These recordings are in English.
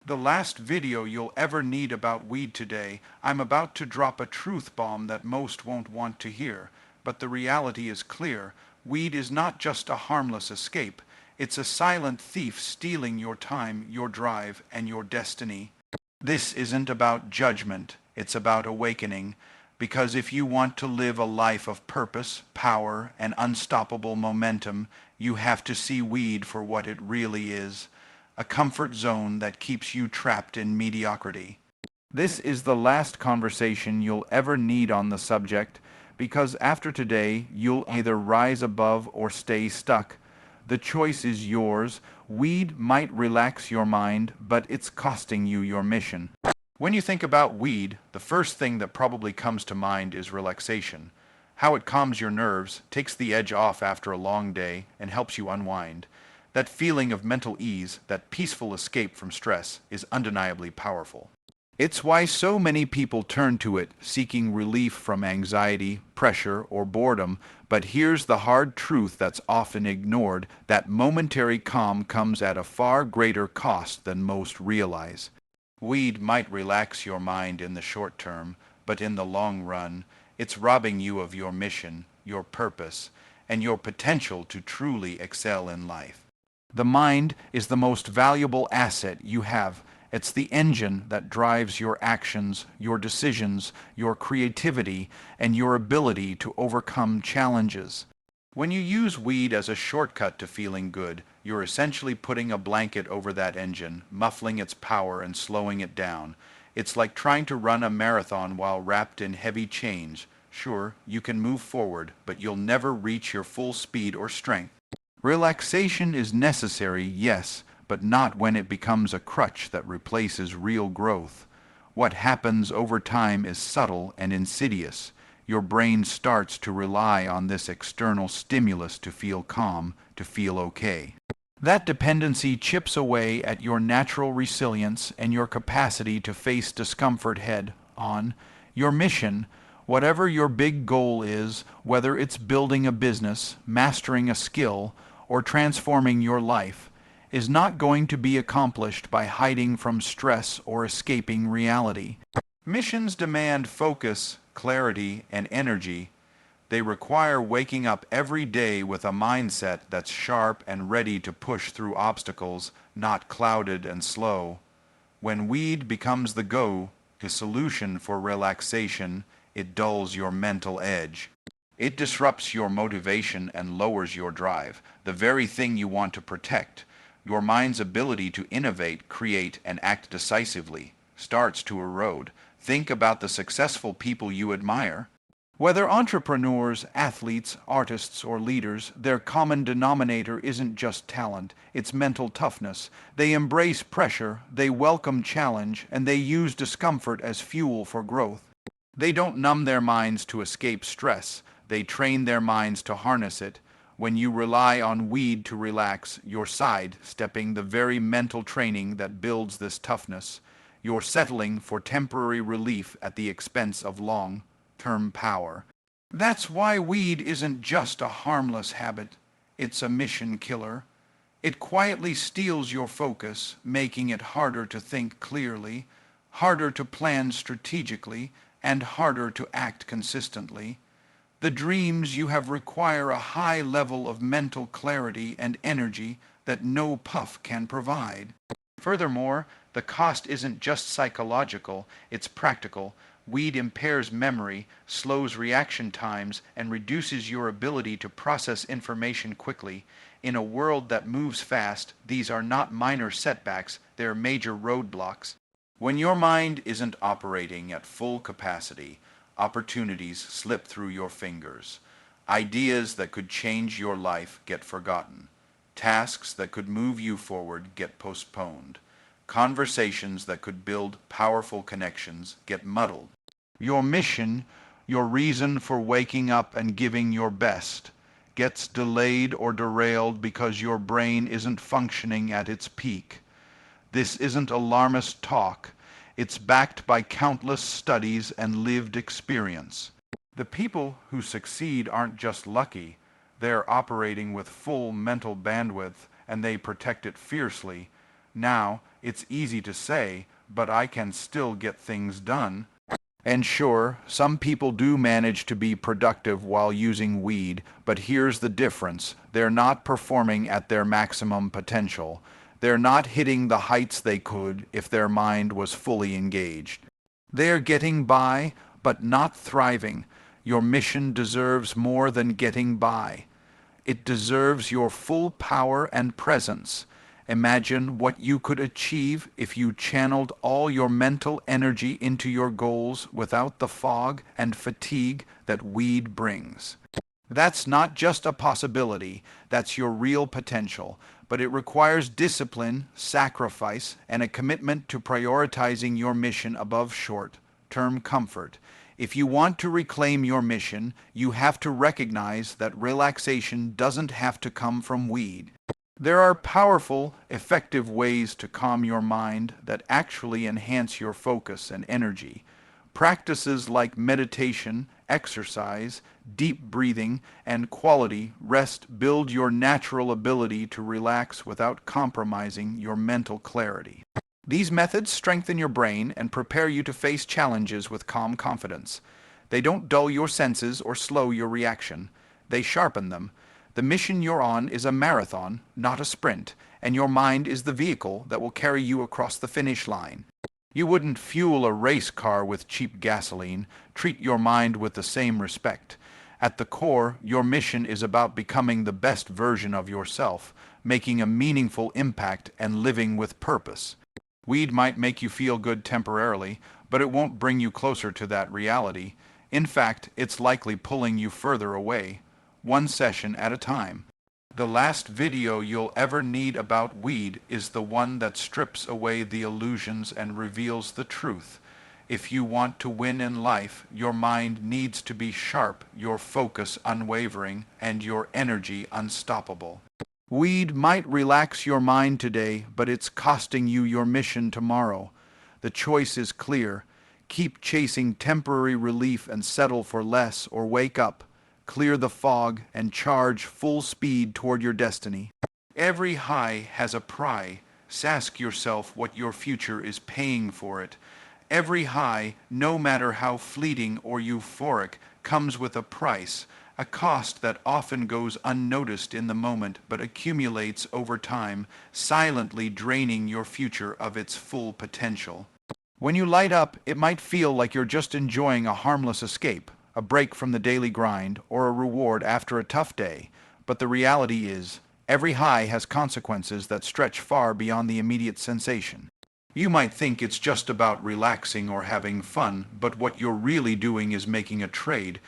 The last video you'll ever need about weed today. I'm about to drop a truth bomb that most won't want to hear. But the reality is clear. Weed is not just a harmless escape. It's a silent thief stealing your time, your drive, and your destiny. This isn't about judgment. It's about awakening. Because if you want to live a life of purpose, power, and unstoppable momentum, you have to see weed for what it really is. A comfort zone that keeps you trapped in mediocrity. This is the last conversation you'll ever need on the subject, because after today, you'll either rise above or stay stuck. The choice is yours. Weed might relax your mind, but it's costing you your mission. When you think about weed, the first thing that probably comes to mind is relaxation. How it calms your nerves, takes the edge off after a long day, and helps you unwind. That feeling of mental ease, that peaceful escape from stress, is undeniably powerful. It's why so many people turn to it, seeking relief from anxiety, pressure, or boredom. But here's the hard truth that's often ignored: that momentary calm comes at a far greater cost than most realize. Weed might relax your mind in the short term, but in the long run, it's robbing you of your mission, your purpose, and your potential to truly excel in life. The mind is the most valuable asset you have. It's the engine that drives your actions, your decisions, your creativity, and your ability to overcome challenges. When you use weed as a shortcut to feeling good, you're essentially putting a blanket over that engine, muffling its power and slowing it down. It's like trying to run a marathon while wrapped in heavy chains. Sure, you can move forward, but you'll never reach your full speed or strength. Relaxation is necessary, yes, but not when it becomes a crutch that replaces real growth. What happens over time is subtle and insidious. Your brain starts to rely on this external stimulus to feel calm, to feel okay. That dependency chips away at your natural resilience and your capacity to face discomfort head on. Your mission, whatever your big goal is, whether it's building a business, mastering a skill, or transforming your life, is not going to be accomplished by hiding from stress or escaping reality. Missions demand focus, clarity, and energy. They require waking up every day with a mindset that's sharp and ready to push through obstacles, not clouded and slow. When weed becomes the go-to solution for relaxation, it dulls your mental edge. It disrupts your motivation and lowers your drive, the very thing you want to protect. Your mind's ability to innovate, create, and act decisively starts to erode. Think about the successful people you admire. Whether entrepreneurs, athletes, artists, or leaders, their common denominator isn't just talent, it's mental toughness. They embrace pressure, they welcome challenge, and they use discomfort as fuel for growth. They don't numb their minds to escape stress, they train their minds to harness it. When you rely on weed to relax, you're sidestepping the very mental training that builds this toughness. You're settling for temporary relief at the expense of long-term power. That's why weed isn't just a harmless habit, it's a mission killer. It quietly steals your focus, making it harder to think clearly, harder to plan strategically, and harder to act consistently. The dreams you have require a high level of mental clarity and energy that no puff can provide. Furthermore, the cost isn't just psychological, it's practical. Weed impairs memory, slows reaction times, and reduces your ability to process information quickly. In a world that moves fast, these are not minor setbacks, they're major roadblocks. When your mind isn't operating at full capacity, opportunities slip through your fingers. Ideas that could change your life get forgotten. Tasks that could move you forward get postponed. Conversations that could build powerful connections get muddled. Your mission, your reason for waking up and giving your best, gets delayed or derailed because your brain isn't functioning at its peak. This isn't alarmist talk. It's backed by countless studies and lived experience. The people who succeed aren't just lucky. They're operating with full mental bandwidth, and they protect it fiercely. Now, It's easy to say, but I can still get things done. And sure, some people do manage to be productive while using weed, but here's the difference. They're not performing at their maximum potential. They're not hitting the heights they could if their mind was fully engaged. They're getting by, but not thriving. Your mission deserves more than getting by. It deserves your full power and presence. Imagine what you could achieve if you channeled all your mental energy into your goals without the fog and fatigue that weed brings. That's not just a possibility, that's your real potential, but it requires discipline, sacrifice, and a commitment to prioritizing your mission above short-term comfort. If you want to reclaim your mission, you have to recognize that relaxation doesn't have to come from weed. There are powerful, effective ways to calm your mind that actually enhance your focus and energy. Practices like meditation, exercise, deep breathing, and quality rest build your natural ability to relax without compromising your mental clarity. These methods strengthen your brain and prepare you to face challenges with calm confidence. They don't dull your senses or slow your reaction. They sharpen them. The mission you're on is a marathon, not a sprint, and your mind is the vehicle that will carry you across the finish line. You wouldn't fuel a race car with cheap gasoline. Treat your mind with the same respect. At the core, your mission is about becoming the best version of yourself, making a meaningful impact and living with purpose. Weed might make you feel good temporarily, but it won't bring you closer to that reality. In fact, it's likely pulling you further away, one session at a time. The last video you'll ever need about weed is the one that strips away the illusions and reveals the truth. If you want to win in life, your mind needs to be sharp, your focus unwavering, and your energy unstoppable. Weed might relax your mind today, but it's costing you your mission tomorrow. The choice is clear. Keep chasing temporary relief and settle for less, or wake up, clear the fog, and charge full speed toward your destiny. Every high has a price. Ask yourself what your future is paying for it. Every high, no matter how fleeting or euphoric, comes with a price, a cost that often goes unnoticed in the moment but accumulates over time, silently draining your future of its full potential. When you light up, it might feel like you're just enjoying a harmless escape, a break from the daily grind, or a reward after a tough day. But the reality is, every high has consequences that stretch far beyond the immediate sensation. You might think it's just about relaxing or having fun, but what you're really doing is making a trade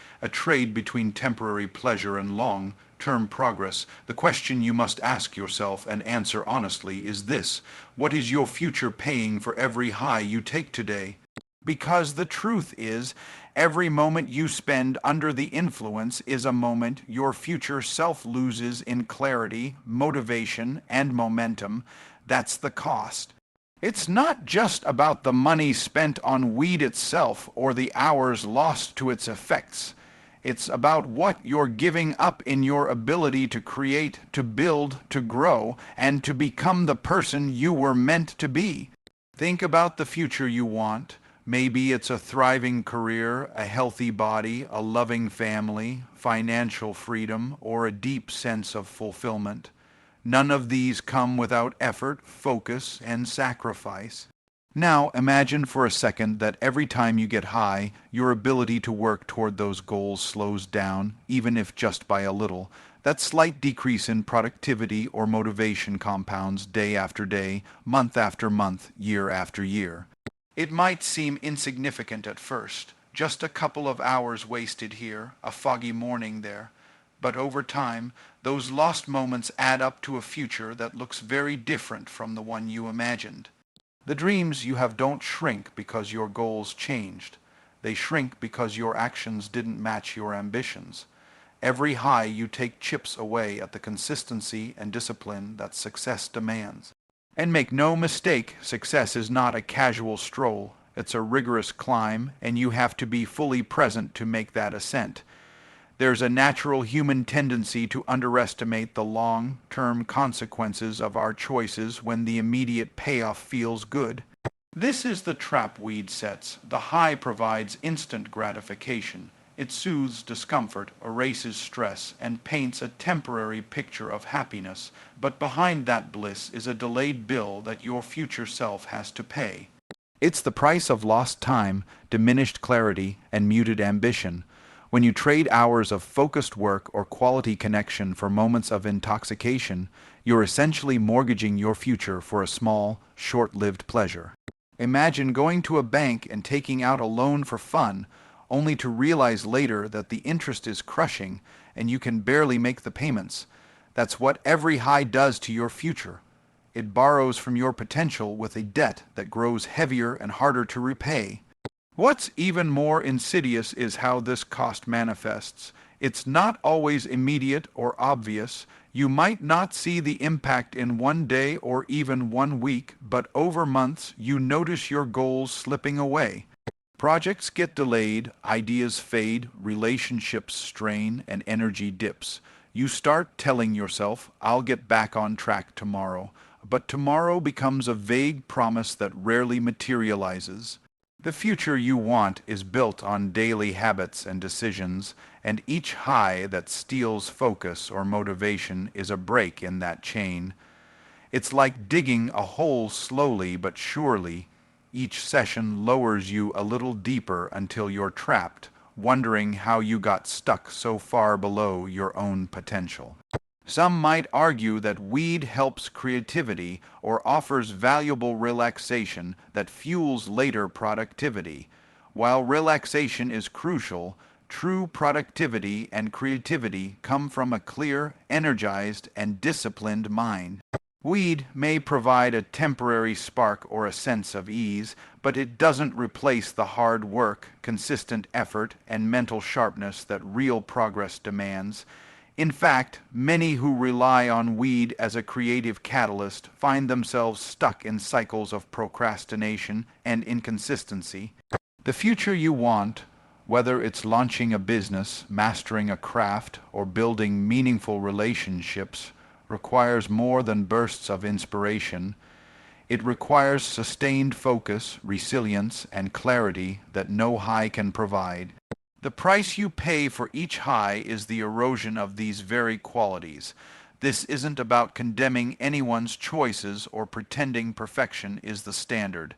between temporary pleasure and long-term progress. The question you must ask yourself and answer honestly is this: what is your future paying for every high you take today? Because the truth is, every moment you spend under the influence is a moment your future self loses in clarity, motivation, and momentum. That's the cost. It's not just about the money spent on weed itself or the hours lost to its effects. It's about what you're giving up in your ability to create, to build, to grow, and to become the person you were meant to be. Think about the future you want. Maybe it's a thriving career, a healthy body, a loving family, financial freedom, or a deep sense of fulfillment. None of these come without effort, focus, and sacrifice. Now imagine for a second that every time you get high, your ability to work toward those goals slows down, even if just by a little. That slight decrease in productivity or motivation compounds day after day, month after month, year after year. It might seem insignificant at first, just a couple of hours wasted here, a foggy morning there. But over time, those lost moments add up to a future that looks very different from the one you imagined. The dreams you have don't shrink because your goals changed. They shrink because your actions didn't match your ambitions. Every high you take chips away at the consistency and discipline that success demands. And make no mistake, success is not a casual stroll. It's a rigorous climb, and you have to be fully present to make that ascent. There's a natural human tendency to underestimate the long-term consequences of our choices when the immediate payoff feels good. This is the trap weed sets. The high provides instant gratification. It soothes discomfort, erases stress, and paints a temporary picture of happiness, but behind that bliss is a delayed bill that your future self has to pay. It's the price of lost time, diminished clarity, and muted ambition. When you trade hours of focused work or quality connection for moments of intoxication, you're essentially mortgaging your future for a small, short-lived pleasure. Imagine going to a bank and taking out a loan for fun, only to realize later that the interest is crushing and you can barely make the payments. That's what every high does to your future. It borrows from your potential with a debt that grows heavier and harder to repay. What's even more insidious is how this cost manifests. It's not always immediate or obvious. You might not see the impact in one day or even 1 week, but over months you notice your goals slipping away. Projects get delayed, ideas fade, relationships strain, and energy dips. You start telling yourself, "I'll get back on track tomorrow," but tomorrow becomes a vague promise that rarely materializes. The future you want is built on daily habits and decisions, and each high that steals focus or motivation is a break in that chain. It's like digging a hole slowly but surely. Each session lowers you a little deeper until you're trapped, wondering how you got stuck so far below your own potential. Some might argue that weed helps creativity or offers valuable relaxation that fuels later productivity. While relaxation is crucial, true productivity and creativity come from a clear, energized, and disciplined mind. Weed may provide a temporary spark or a sense of ease, but it doesn't replace the hard work, consistent effort, and mental sharpness that real progress demands. In fact, many who rely on weed as a creative catalyst find themselves stuck in cycles of procrastination and inconsistency. The future you want, whether it's launching a business, mastering a craft, or building meaningful relationships, requires more than bursts of inspiration. It requires sustained focus, resilience, and clarity that no high can provide. The price you pay for each high is the erosion of these very qualities. This isn't about condemning anyone's choices or pretending perfection is the standard.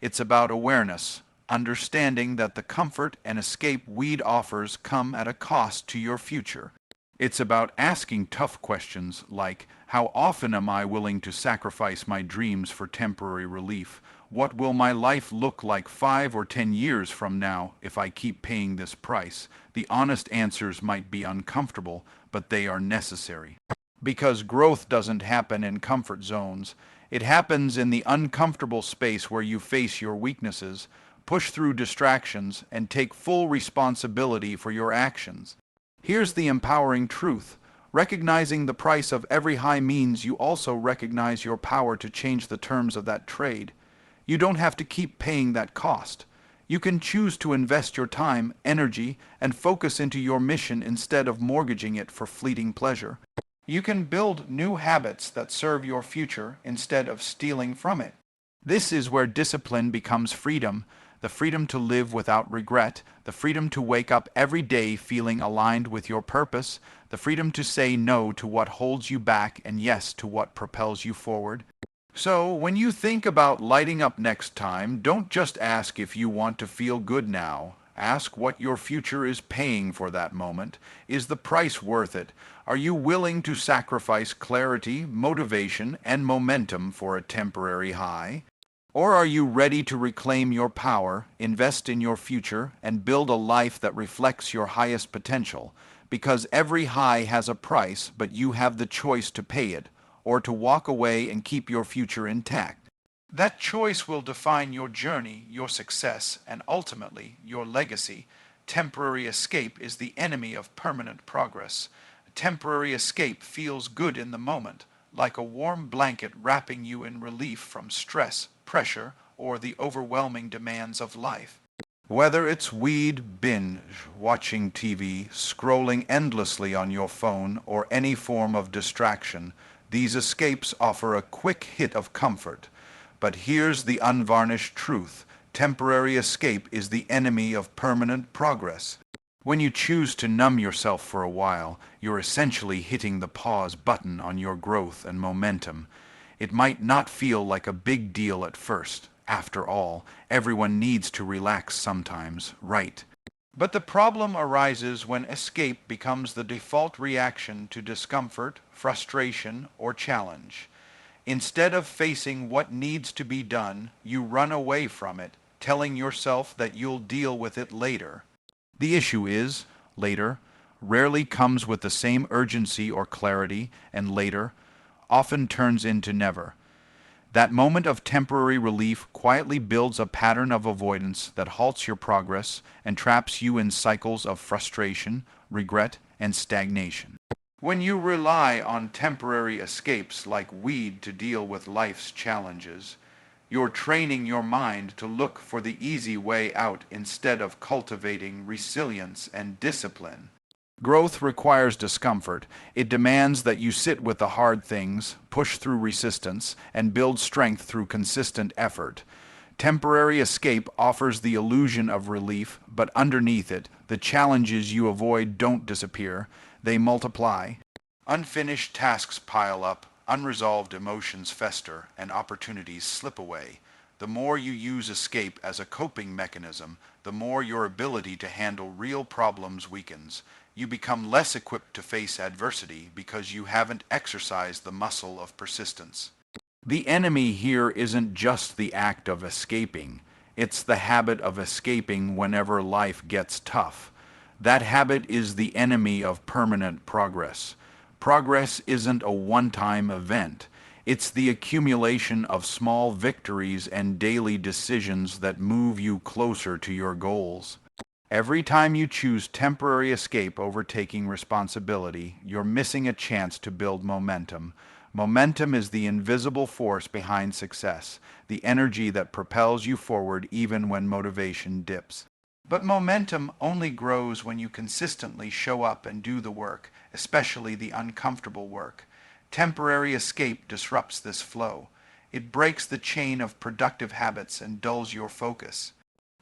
It's about awareness, understanding that the comfort and escape weed offers come at a cost to your future. It's about asking tough questions like, how often am I willing to sacrifice my dreams for temporary relief? What will my life look like 5 or 10 years from now if I keep paying this price? The honest answers might be uncomfortable, but they are necessary. Because growth doesn't happen in comfort zones. It happens in the uncomfortable space where you face your weaknesses, push through distractions, and take full responsibility for your actions. Here's the empowering truth. Recognizing the price of every high means you also recognize your power to change the terms of that trade. You don't have to keep paying that cost. You can choose to invest your time, energy, and focus into your mission instead of mortgaging it for fleeting pleasure. You can build new habits that serve your future instead of stealing from it. This is where discipline becomes freedom, the freedom to live without regret, the freedom to wake up every day feeling aligned with your purpose, the freedom to say no to what holds you back and yes to what propels you forward. So, when you think about lighting up next time, don't just ask if you want to feel good now. Ask what your future is paying for that moment. Is the price worth it? Are you willing to sacrifice clarity, motivation, and momentum for a temporary high? Or are you ready to reclaim your power, invest in your future, and build a life that reflects your highest potential? Because every high has a price, but you have the choice to pay it, or to walk away and keep your future intact. That choice will define your journey, your success, and ultimately your legacy. Temporary escape is the enemy of permanent progress. Temporary escape feels good in the moment, like a warm blanket wrapping you in relief from stress, pressure, or the overwhelming demands of life. Whether it's weed binge, watching TV, scrolling endlessly on your phone, or any form of distraction, these escapes offer a quick hit of comfort. But here's the unvarnished truth. Temporary escape is the enemy of permanent progress. When you choose to numb yourself for a while, you're essentially hitting the pause button on your growth and momentum. It might not feel like a big deal at first. After all, everyone needs to relax sometimes, right? But the problem arises when escape becomes the default reaction to discomfort, frustration, or challenge. Instead of facing what needs to be done, you run away from it, telling yourself that you'll deal with it later. The issue is, later rarely comes with the same urgency or clarity, and later often turns into never. That moment of temporary relief quietly builds a pattern of avoidance that halts your progress and traps you in cycles of frustration, regret, and stagnation. When you rely on temporary escapes like weed to deal with life's challenges, you're training your mind to look for the easy way out instead of cultivating resilience and discipline. Growth requires discomfort. It demands that you sit with the hard things, push through resistance, and build strength through consistent effort. Temporary escape offers the illusion of relief, but underneath it, the challenges you avoid don't disappear, they multiply. Unfinished tasks pile up, unresolved emotions fester, and opportunities slip away. The more you use escape as a coping mechanism, the more your ability to handle real problems weakens. You become less equipped to face adversity because you haven't exercised the muscle of persistence. The enemy here isn't just the act of escaping, it's the habit of escaping whenever life gets tough. That habit is the enemy of permanent progress. Progress isn't a one-time event. It's the accumulation of small victories and daily decisions that move you closer to your goals. Every time you choose temporary escape over taking responsibility, you're missing a chance to build momentum. Momentum is the invisible force behind success, the energy that propels you forward even when motivation dips. But momentum only grows when you consistently show up and do the work, especially the uncomfortable work. Temporary escape disrupts this flow. It breaks the chain of productive habits and dulls your focus.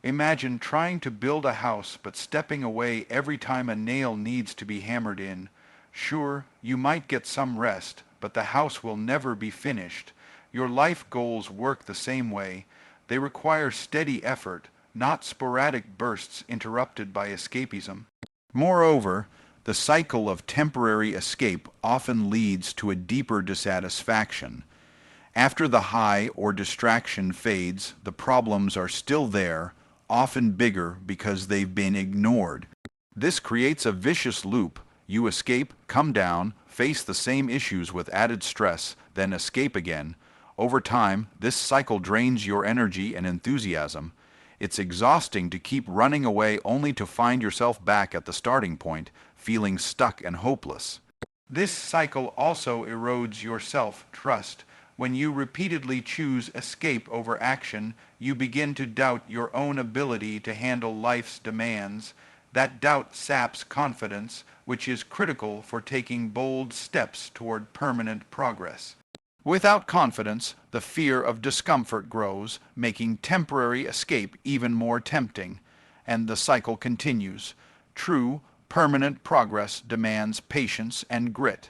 Imagine trying to build a house but stepping away every time a nail needs to be hammered in. Sure, you might get some rest, but the house will never be finished. Your life goals work the same way. They require steady effort, not sporadic bursts interrupted by escapism. Moreover, the cycle of temporary escape often leads to a deeper dissatisfaction. After the high or distraction fades, the problems are still there, often bigger because they've been ignored. This creates a vicious loop. You escape, come down, face the same issues with added stress, then escape again. Over time, this cycle drains your energy and enthusiasm. It's exhausting to keep running away only to find yourself back at the starting point, feeling stuck and hopeless. This cycle also erodes your self-trust. When you repeatedly choose escape over action, you begin to doubt your own ability to handle life's demands. That doubt saps confidence, which is critical for taking bold steps toward permanent progress. Without confidence, the fear of discomfort grows, making temporary escape even more tempting, and the cycle continues. True, permanent progress demands patience and grit.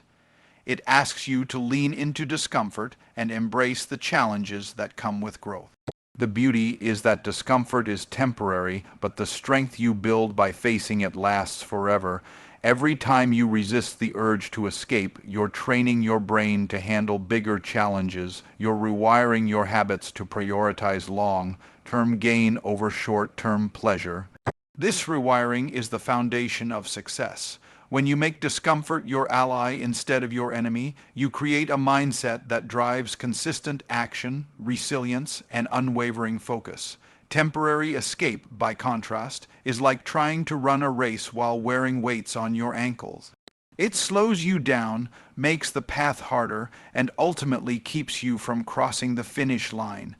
It asks you to lean into discomfort and embrace the challenges that come with growth. The beauty is that discomfort is temporary, but the strength you build by facing it lasts forever. Every time you resist the urge to escape, you're training your brain to handle bigger challenges. You're rewiring your habits to prioritize long-term gain over short-term pleasure. This rewiring is the foundation of success. When you make discomfort your ally instead of your enemy, you create a mindset that drives consistent action, resilience, and unwavering focus. Temporary escape, by contrast, is like trying to run a race while wearing weights on your ankles. It slows you down, makes the path harder, and ultimately keeps you from crossing the finish line.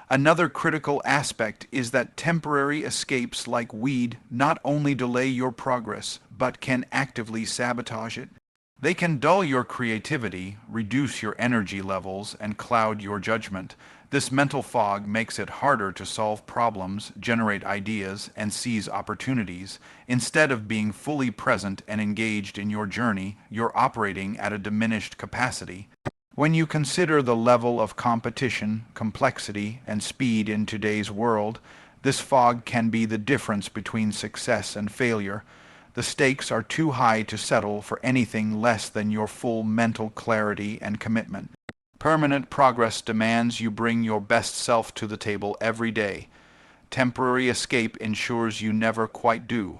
Another critical aspect is that temporary escapes like weed not only delay your progress, but can actively sabotage it. They can dull your creativity, reduce your energy levels, and cloud your judgment. This mental fog makes it harder to solve problems, generate ideas, and seize opportunities. Instead of being fully present and engaged in your journey, you're operating at a diminished capacity. When you consider the level of competition, complexity, and speed in today's world, this fog can be the difference between success and failure. The stakes are too high to settle for anything less than your full mental clarity and commitment. Permanent progress demands you bring your best self to the table every day. Temporary escape ensures you never quite do.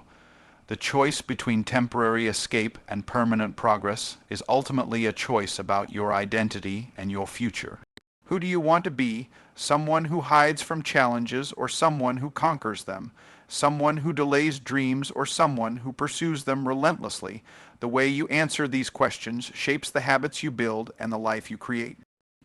The choice between temporary escape and permanent progress is ultimately a choice about your identity and your future. Who do you want to be? Someone who hides from challenges or someone who conquers them? Someone who delays dreams or someone who pursues them relentlessly? The way you answer these questions shapes the habits you build and the life you create.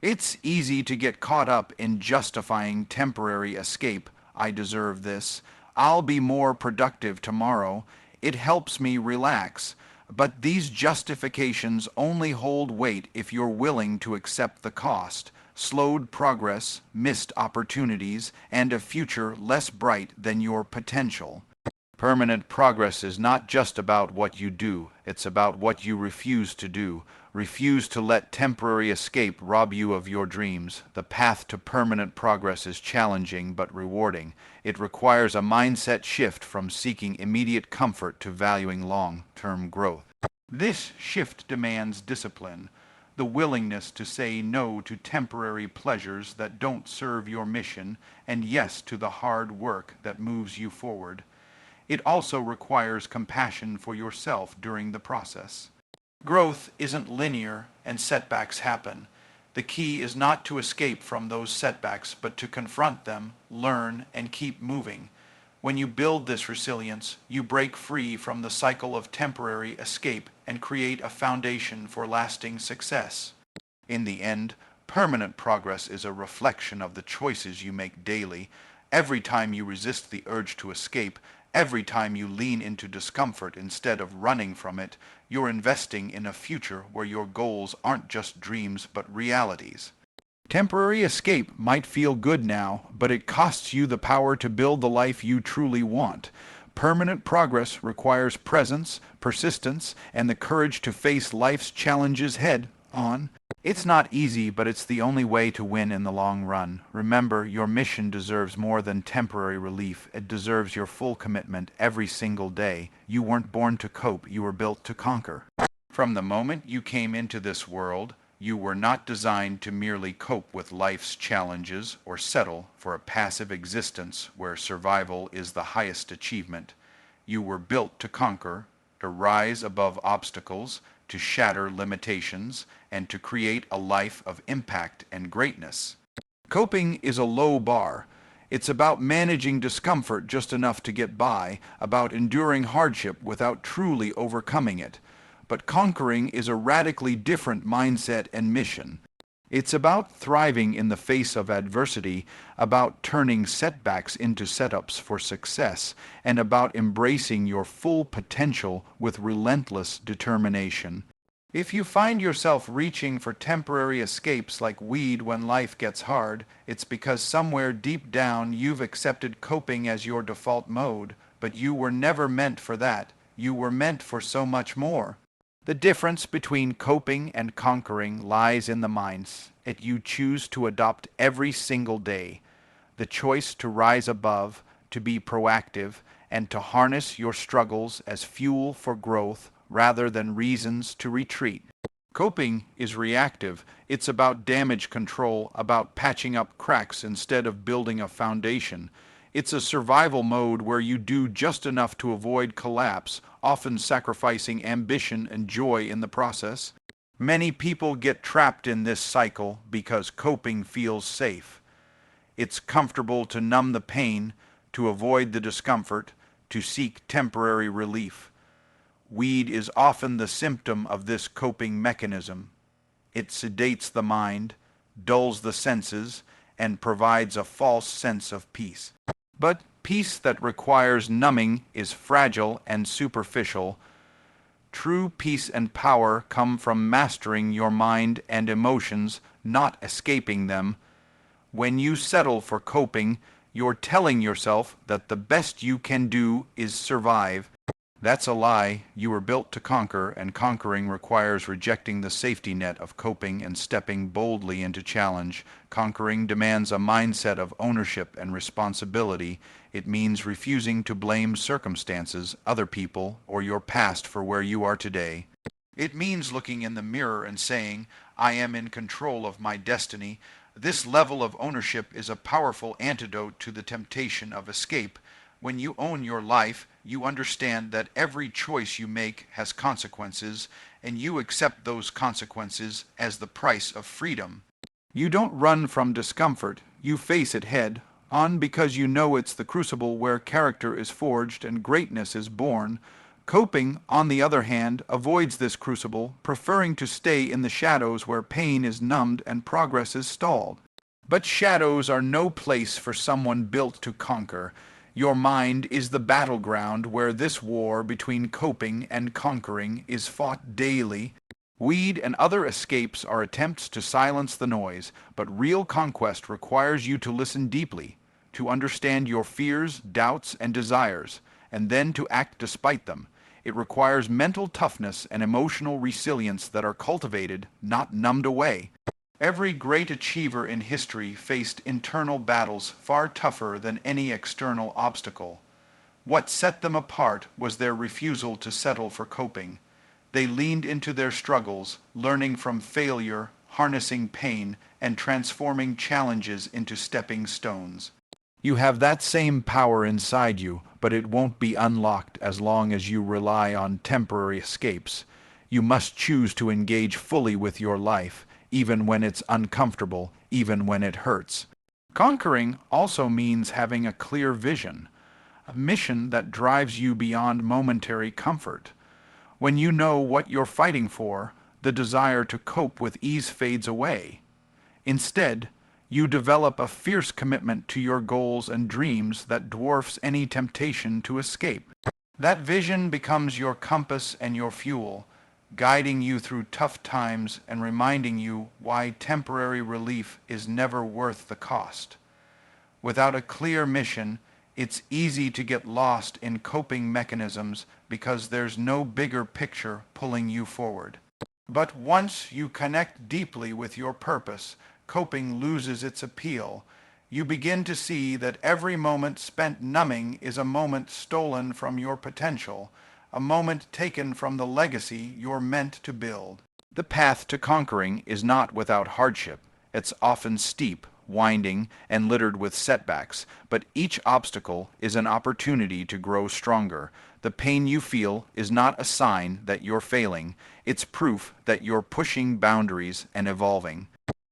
It's easy to get caught up in justifying temporary escape. I deserve this. I'll be more productive tomorrow. It helps me relax. But these justifications only hold weight if you're willing to accept the cost: slowed progress, missed opportunities, and a future less bright than your potential. Permanent progress is not just about what you do, it's about what you refuse to do. Refuse to let temporary escape rob you of your dreams. The path to permanent progress is challenging but rewarding. It requires a mindset shift from seeking immediate comfort to valuing long-term growth. This shift demands discipline, the willingness to say no to temporary pleasures that don't serve your mission, and yes to the hard work that moves you forward. It also requires compassion for yourself during the process. Growth isn't linear, and setbacks happen. The key is not to escape from those setbacks, but to confront them, learn, and keep moving. When you build this resilience, you break free from the cycle of temporary escape and create a foundation for lasting success. In the end, permanent progress is a reflection of the choices you make daily. Every time you resist the urge to escape, every time you lean into discomfort instead of running from it, you're investing in a future where your goals aren't just dreams but realities. Temporary escape might feel good now, but it costs you the power to build the life you truly want. Permanent progress requires presence, persistence, and the courage to face life's challenges head on. It's not easy, but it's the only way to win in the long run. Remember, your mission deserves more than temporary relief. It deserves your full commitment every single day. You weren't born to cope, you were built to conquer. From the moment you came into this world, you were not designed to merely cope with life's challenges or settle for a passive existence where survival is the highest achievement. You were built to conquer, to rise above obstacles, to shatter limitations, and to create a life of impact and greatness. Coping is a low bar. It's about managing discomfort just enough to get by, about enduring hardship without truly overcoming it. But conquering is a radically different mindset and mission. It's about thriving in the face of adversity, about turning setbacks into setups for success, and about embracing your full potential with relentless determination. If you find yourself reaching for temporary escapes like weed when life gets hard, it's because somewhere deep down you've accepted coping as your default mode, but you were never meant for that. You were meant for so much more. The difference between coping and conquering lies in the mindset you choose to adopt every single day. The choice to rise above, to be proactive, and to harness your struggles as fuel for growth rather than reasons to retreat. Coping is reactive. It's about damage control, about patching up cracks instead of building a foundation. It's a survival mode where you do just enough to avoid collapse, often sacrificing ambition and joy in the process. Many people get trapped in this cycle because coping feels safe. It's comfortable to numb the pain, to avoid the discomfort, to seek temporary relief. Weed is often the symptom of this coping mechanism. It sedates the mind, dulls the senses, and provides a false sense of peace. But peace that requires numbing is fragile and superficial. True peace and power come from mastering your mind and emotions, not escaping them. When you settle for coping, you're telling yourself that the best you can do is survive. That's a lie. You were built to conquer, and conquering requires rejecting the safety net of coping and stepping boldly into challenge. Conquering demands a mindset of ownership and responsibility. It means refusing to blame circumstances, other people, or your past for where you are today. It means looking in the mirror and saying, I am in control of my destiny. This level of ownership is a powerful antidote to the temptation of escape. When you own your life, you understand that every choice you make has consequences, and you accept those consequences as the price of freedom. You don't run from discomfort, you face it head on because you know it's the crucible where character is forged and greatness is born. Coping, on the other hand, avoids this crucible, preferring to stay in the shadows where pain is numbed and progress is stalled. But shadows are no place for someone built to conquer. Your mind is the battleground where this war between coping and conquering is fought daily. Weed and other escapes are attempts to silence the noise, but real conquest requires you to listen deeply, to understand your fears, doubts, and desires, and then to act despite them. It requires mental toughness and emotional resilience that are cultivated, not numbed away. Every great achiever in history faced internal battles far tougher than any external obstacle. What set them apart was their refusal to settle for coping. They leaned into their struggles, learning from failure, harnessing pain, and transforming challenges into stepping stones. You have that same power inside you, but it won't be unlocked as long as you rely on temporary escapes. You must choose to engage fully with your life, even when it's uncomfortable, even when it hurts. Conquering also means having a clear vision, a mission that drives you beyond momentary comfort. When you know what you're fighting for, the desire to cope with ease fades away. Instead, you develop a fierce commitment to your goals and dreams that dwarfs any temptation to escape. That vision becomes your compass and your fuel, guiding you through tough times and reminding you why temporary relief is never worth the cost. Without a clear mission, it's easy to get lost in coping mechanisms because there's no bigger picture pulling you forward. But once you connect deeply with your purpose, coping loses its appeal. You begin to see that every moment spent numbing is a moment stolen from your potential, a moment taken from the legacy you're meant to build. The path to conquering is not without hardship. It's often steep, winding, and littered with setbacks, but each obstacle is an opportunity to grow stronger. The pain you feel is not a sign that you're failing. It's proof that you're pushing boundaries and evolving.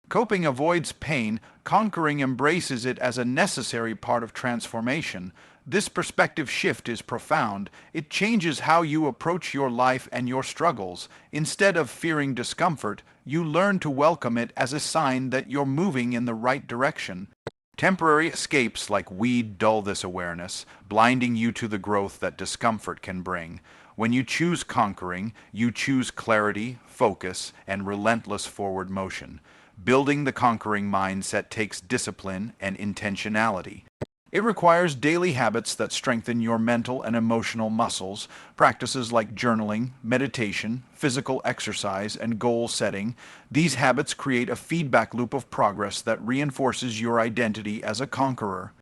Coping avoids pain, conquering embraces it as a necessary part of transformation. This perspective shift is profound. It changes how you approach your life and your struggles. Instead of fearing discomfort, you learn to welcome it as a sign that you're moving in the right direction. Temporary escapes like weed dull this awareness, blinding you to the growth that discomfort can bring. When you choose conquering, you choose clarity, focus, and relentless forward motion. Building the conquering mindset takes discipline and intentionality. It requires daily habits that strengthen your mental and emotional muscles, practices like journaling, meditation, physical exercise, and goal setting. These habits create a feedback loop of progress that reinforces your identity as a conqueror.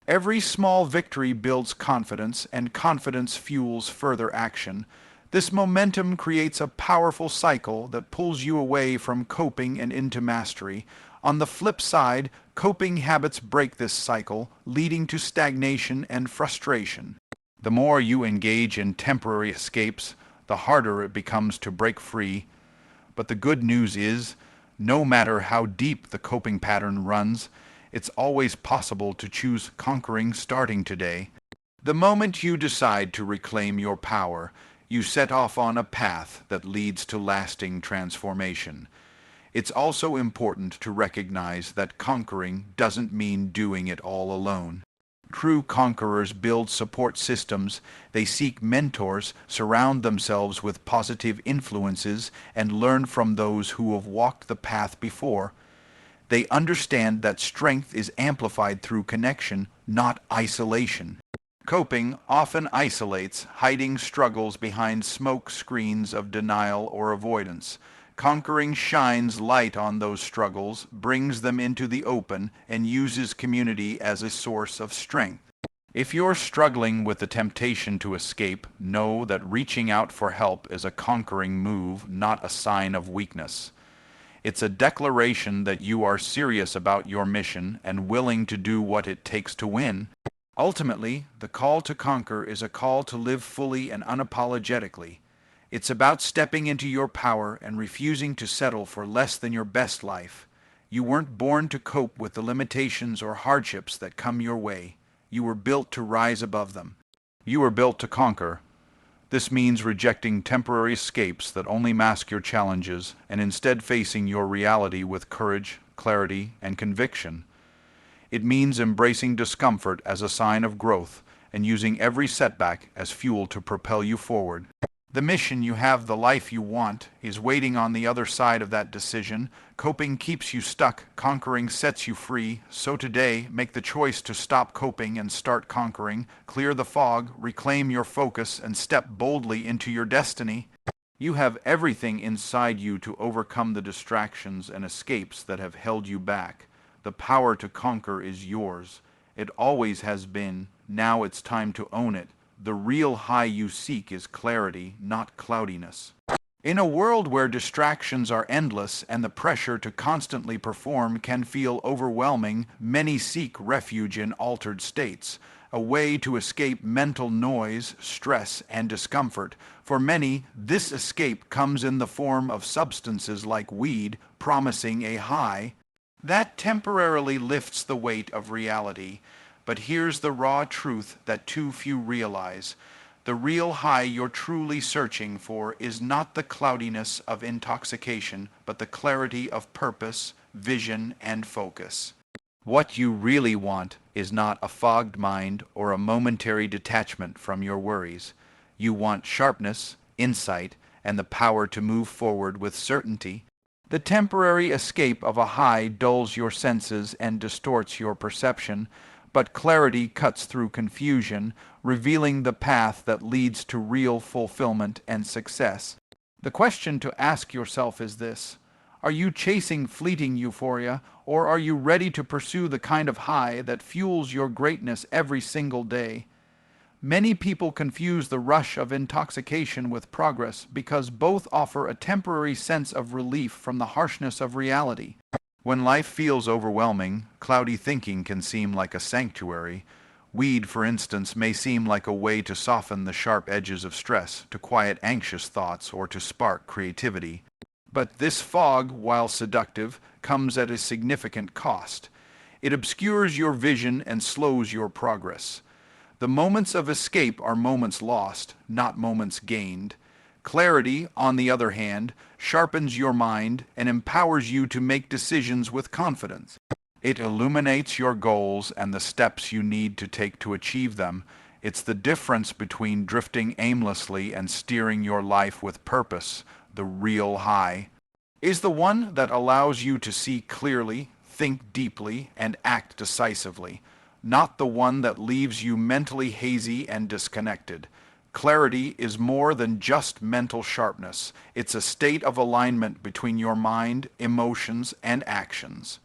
Every small victory builds confidence, and confidence fuels further action. This momentum creates a powerful cycle that pulls you away from coping and into mastery. On the flip side, coping habits break this cycle, leading to stagnation and frustration. The more you engage in temporary escapes, the harder it becomes to break free. But the good news is, no matter how deep the coping pattern runs, it's always possible to choose conquering starting today. The moment you decide to reclaim your power, you set off on a path that leads to lasting transformation. It's also important to recognize that conquering doesn't mean doing it all alone. True conquerors build support systems, they seek mentors, surround themselves with positive influences, and learn from those who have walked the path before. They understand that strength is amplified through connection, not isolation. Coping often isolates, hiding struggles behind smoke screens of denial or avoidance. Conquering shines light on those struggles, brings them into the open, and uses community as a source of strength. If you're struggling with the temptation to escape, know that reaching out for help is a conquering move, not a sign of weakness. It's a declaration that you are serious about your mission and willing to do what it takes to win. Ultimately, the call to conquer is a call to live fully and unapologetically. It's about stepping into your power and refusing to settle for less than your best life. You weren't born to cope with the limitations or hardships that come your way. You were built to rise above them. You were built to conquer. This means rejecting temporary escapes that only mask your challenges and instead facing your reality with courage, clarity, and conviction. It means embracing discomfort as a sign of growth and using every setback as fuel to propel you forward. The mission you have, the life you want, is waiting on the other side of that decision. Coping keeps you stuck, conquering sets you free. So today, make the choice to stop coping and start conquering. Clear the fog, reclaim your focus, and step boldly into your destiny. You have everything inside you to overcome the distractions and escapes that have held you back. The power to conquer is yours. It always has been. Now it's time to own it. The real high you seek is clarity, not cloudiness. In a world where distractions are endless and the pressure to constantly perform can feel overwhelming, many seek refuge in altered states, a way to escape mental noise, stress, and discomfort. For many, this escape comes in the form of substances like weed, promising a high that temporarily lifts the weight of reality. But here's the raw truth that too few realize. The real high you're truly searching for is not the cloudiness of intoxication, but the clarity of purpose, vision, and focus. What you really want is not a fogged mind or a momentary detachment from your worries. You want sharpness, insight, and the power to move forward with certainty. The temporary escape of a high dulls your senses and distorts your perception, but clarity cuts through confusion, revealing the path that leads to real fulfillment and success. The question to ask yourself is this: are you chasing fleeting euphoria, or are you ready to pursue the kind of high that fuels your greatness every single day? Many people confuse the rush of intoxication with progress because both offer a temporary sense of relief from the harshness of reality. When life feels overwhelming, cloudy thinking can seem like a sanctuary. Weed, for instance, may seem like a way to soften the sharp edges of stress, to quiet anxious thoughts, or to spark creativity. But this fog, while seductive, comes at a significant cost. It obscures your vision and slows your progress. The moments of escape are moments lost, not moments gained. Clarity, on the other hand, sharpens your mind and empowers you to make decisions with confidence. It illuminates your goals and the steps you need to take to achieve them. It's the difference between drifting aimlessly and steering your life with purpose. The real high is the one that allows you to see clearly, think deeply, and act decisively, not the one that leaves you mentally hazy and disconnected. Clarity is more than just mental sharpness. It's a state of alignment between your mind, emotions, and actions.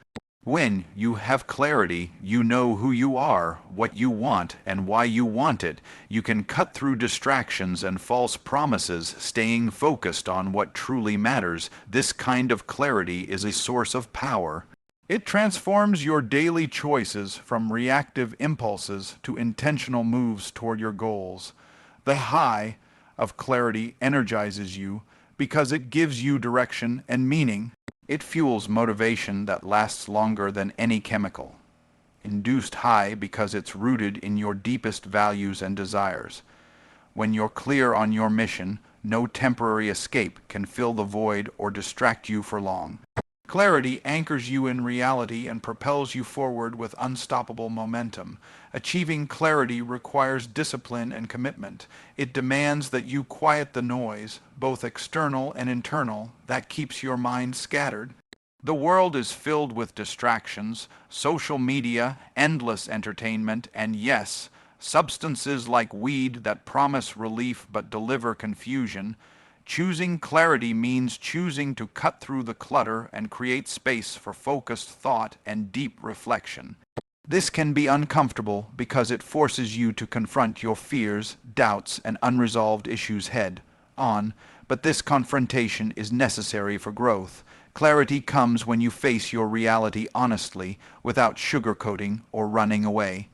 When you have clarity, you know who you are, what you want, and why you want it. You can cut through distractions and false promises, staying focused on what truly matters. This kind of clarity is a source of power. It transforms your daily choices from reactive impulses to intentional moves toward your goals. The high of clarity energizes you because it gives you direction and meaning. It fuels motivation that lasts longer than any chemical. Induced high because it's rooted in your deepest values and desires. When you're clear on your mission, no temporary escape can fill the void or distract you for long. Clarity anchors you in reality and propels you forward with unstoppable momentum. Achieving clarity requires discipline and commitment. It demands that you quiet the noise, both external and internal, that keeps your mind scattered. The world is filled with distractions, social media, endless entertainment, and yes, substances like weed that promise relief but deliver confusion. Choosing clarity means choosing to cut through the clutter and create space for focused thought and deep reflection. This can be uncomfortable because it forces you to confront your fears, doubts, and unresolved issues head on, but this confrontation is necessary for growth. Clarity comes when you face your reality honestly, without sugarcoating or running away.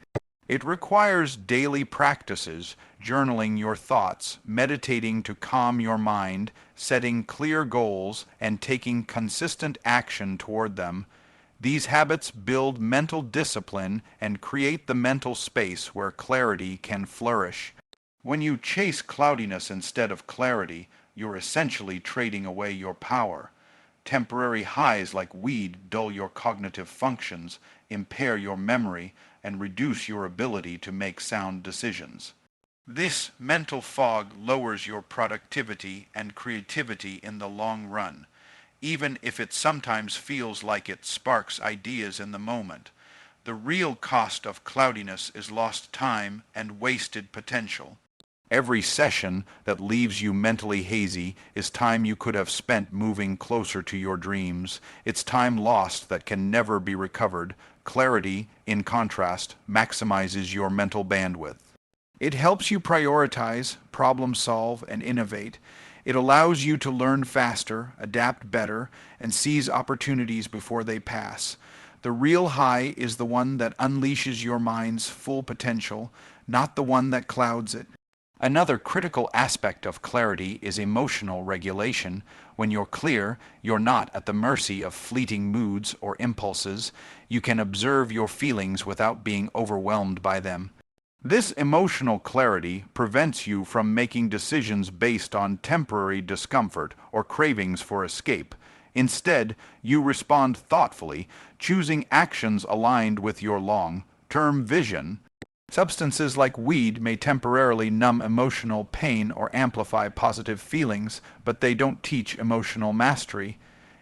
It requires daily practices, journaling your thoughts, meditating to calm your mind, setting clear goals, and taking consistent action toward them. These habits build mental discipline and create the mental space where clarity can flourish. When you chase cloudiness instead of clarity, you're essentially trading away your power. Temporary highs like weed dull your cognitive functions, impair your memory, and reduce your ability to make sound decisions. This mental fog lowers your productivity and creativity in the long run, even if it sometimes feels like it sparks ideas in the moment. The real cost of cloudiness is lost time and wasted potential. Every session that leaves you mentally hazy is time you could have spent moving closer to your dreams. It's time lost that can never be recovered. Clarity, in contrast, maximizes your mental bandwidth. It helps you prioritize, problem solve, and innovate. It allows you to learn faster, adapt better, and seize opportunities before they pass. The real high is the one that unleashes your mind's full potential, not the one that clouds it. Another critical aspect of clarity is emotional regulation. When you're clear, you're not at the mercy of fleeting moods or impulses. You can observe your feelings without being overwhelmed by them. This emotional clarity prevents you from making decisions based on temporary discomfort or cravings for escape. Instead, you respond thoughtfully, choosing actions aligned with your long-term vision. Substances like weed may temporarily numb emotional pain or amplify positive feelings, but they don't teach emotional mastery.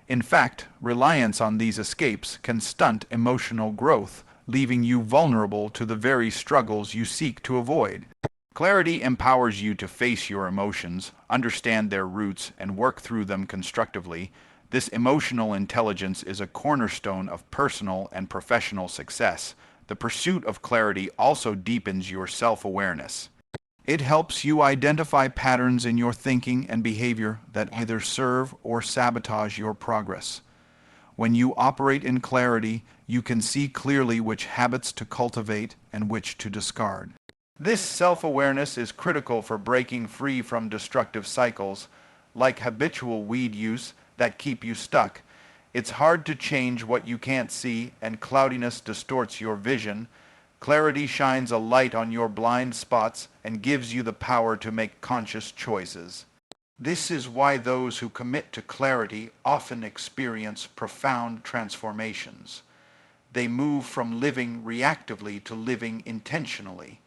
In fact, reliance on these escapes can stunt emotional growth, leaving you vulnerable to the very struggles you seek to avoid. Clarity empowers you to face your emotions, understand their roots, and work through them constructively. This emotional intelligence is a cornerstone of personal and professional success. The pursuit of clarity also deepens your self-awareness. It helps you identify patterns in your thinking and behavior that either serve or sabotage your progress. When you operate in clarity, you can see clearly which habits to cultivate and which to discard. This self-awareness is critical for breaking free from destructive cycles, like habitual weed use, that keep you stuck. It's hard to change what you can't see, and cloudiness distorts your vision. Clarity shines a light on your blind spots and gives you the power to make conscious choices. This is why those who commit to clarity often experience profound transformations. They move from living reactively to living intentionally.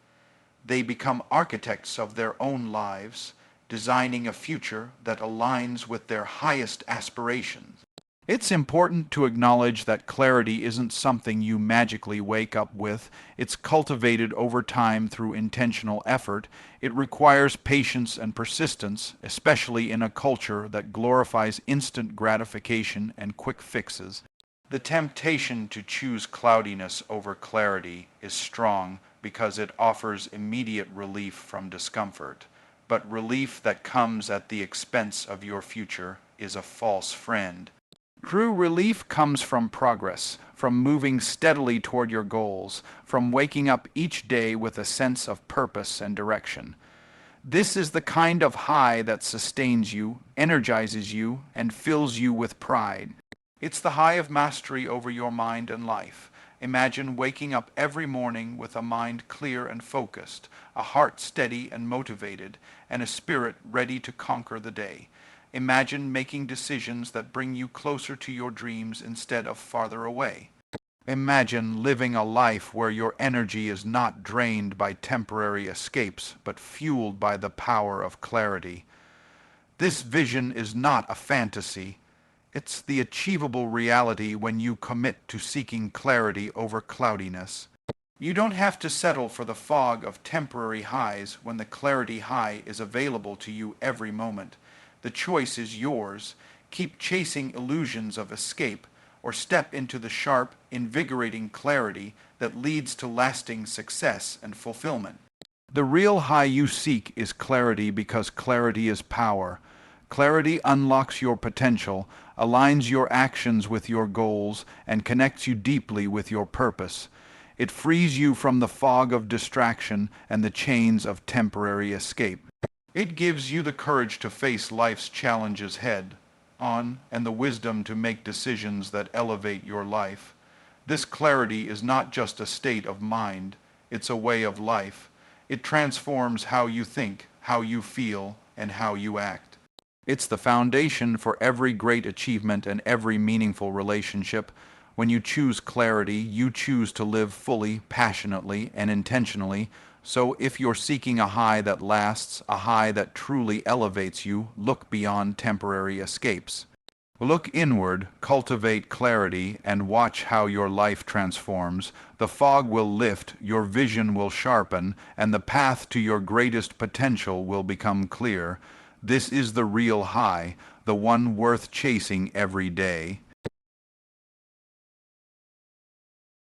They become architects of their own lives, designing a future that aligns with their highest aspirations. It's important to acknowledge that clarity isn't something you magically wake up with. It's cultivated over time through intentional effort. It requires patience and persistence, especially in a culture that glorifies instant gratification and quick fixes. The temptation to choose cloudiness over clarity is strong because it offers immediate relief from discomfort. But relief that comes at the expense of your future is a false friend. True relief comes from progress, from moving steadily toward your goals, from waking up each day with a sense of purpose and direction. This is the kind of high that sustains you, energizes you, and fills you with pride. It's the high of mastery over your mind and life. Imagine waking up every morning with a mind clear and focused, a heart steady and motivated, and a spirit ready to conquer the day. Imagine making decisions that bring you closer to your dreams instead of farther away. Imagine living a life where your energy is not drained by temporary escapes, but fueled by the power of clarity. This vision is not a fantasy. It's the achievable reality when you commit to seeking clarity over cloudiness. You don't have to settle for the fog of temporary highs when the clarity high is available to you every moment. The choice is yours. Keep chasing illusions of escape, or step into the sharp, invigorating clarity that leads to lasting success and fulfillment. The real high you seek is clarity because clarity is power. Clarity unlocks your potential, aligns your actions with your goals, and connects you deeply with your purpose. It frees you from the fog of distraction and the chains of temporary escape. It gives you the courage to face life's challenges head on and the wisdom to make decisions that elevate your life. This clarity is not just a state of mind, it's a way of life. It transforms how you think, how you feel, and how you act. It's the foundation for every great achievement and every meaningful relationship. When you choose clarity, you choose to live fully, passionately, and intentionally. So if you're seeking a high that lasts, a high that truly elevates you, look beyond temporary escapes. Look inward, cultivate clarity, and watch how your life transforms. The fog will lift, your vision will sharpen, and the path to your greatest potential will become clear. This is the real high, the one worth chasing every day.